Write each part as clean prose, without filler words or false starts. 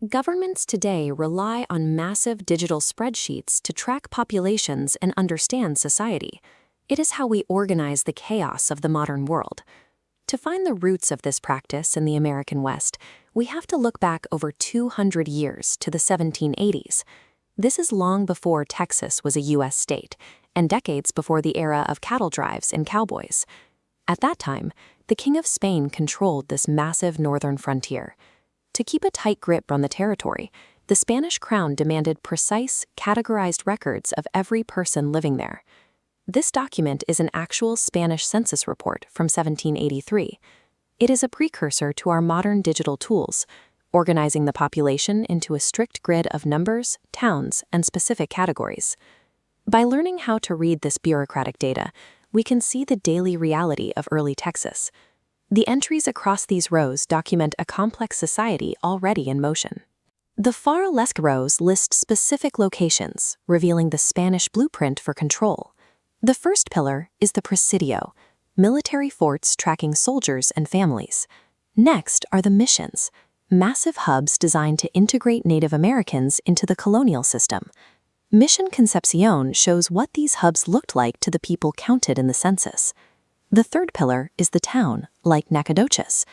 Governments today rely on massive digital spreadsheets to track populations and understand society. It is how we organize the chaos of the modern world. To find the roots of this practice in the American West, we have to look back over 200 years to the 1780s. This is long before Texas was a U.S. state, and decades before the era of cattle drives and cowboys. At that time, the King of Spain controlled this massive northern frontier. To keep a tight grip on the territory, the Spanish crown demanded precise, categorized records of every person living there. This document is an actual Spanish census report from 1783. It is a precursor to our modern digital tools, organizing the population into a strict grid of numbers, towns, and specific categories. By learning how to read this bureaucratic data, we can see the daily reality of early Texas. The entries across these rows document a complex society already in motion. The far left rows list specific locations, revealing the Spanish blueprint for control. The first pillar is the presidio, military forts tracking soldiers and families. Next are the missions, massive hubs designed to integrate Native Americans into the colonial system. Mission Concepcion shows what these hubs looked like to the people counted in the census. The third pillar is the town, like Nacogdoches.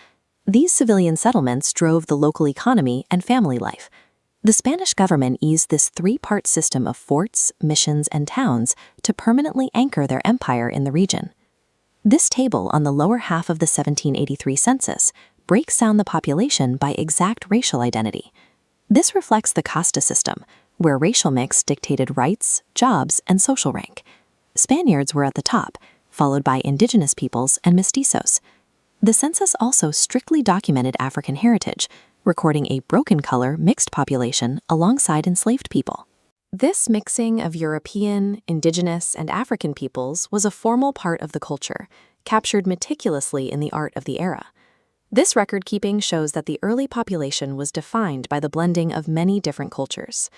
These civilian settlements drove the local economy and family life. The Spanish government used this three-part system of forts, missions, and towns to permanently anchor their empire in the region. This table on the lower half of the 1783 census breaks down the population by exact racial identity. This reflects the casta system, where racial mix dictated rights, jobs, and social rank. Spaniards were at the top, followed by indigenous peoples and mestizos. The census also strictly documented African heritage, recording a broken color mixed population alongside enslaved people. This mixing of European, indigenous, and African peoples was a formal part of the culture, captured meticulously in the art of the era. This record-keeping shows that the early population was defined by the blending of many different cultures.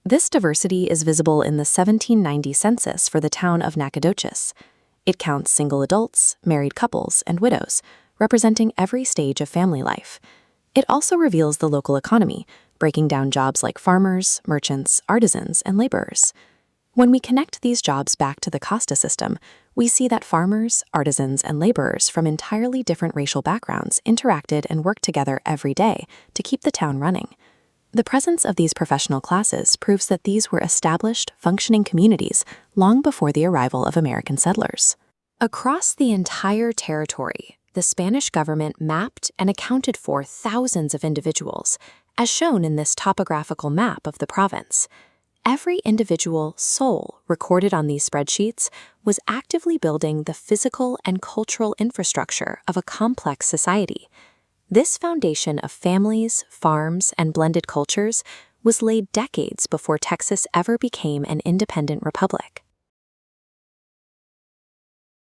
This diversity is visible in the 1790 census for the town of Nacogdoches. It counts single adults, married couples, and widows, representing every stage of family life. It also reveals the local economy, breaking down jobs like farmers, merchants, artisans, and laborers. When we connect these jobs back to the casta system, we see that farmers, artisans, and laborers from entirely different racial backgrounds interacted and worked together every day to keep the town running. The presence of these professional classes proves that these were established, functioning communities long before the arrival of American settlers. Across the entire territory, the Spanish government mapped and accounted for thousands of individuals, as shown in this topographical map of the province. Every individual soul recorded on these spreadsheets was actively building the physical and cultural infrastructure of a complex society. This foundation of families, farms, and blended cultures was laid decades before Texas ever became an independent republic.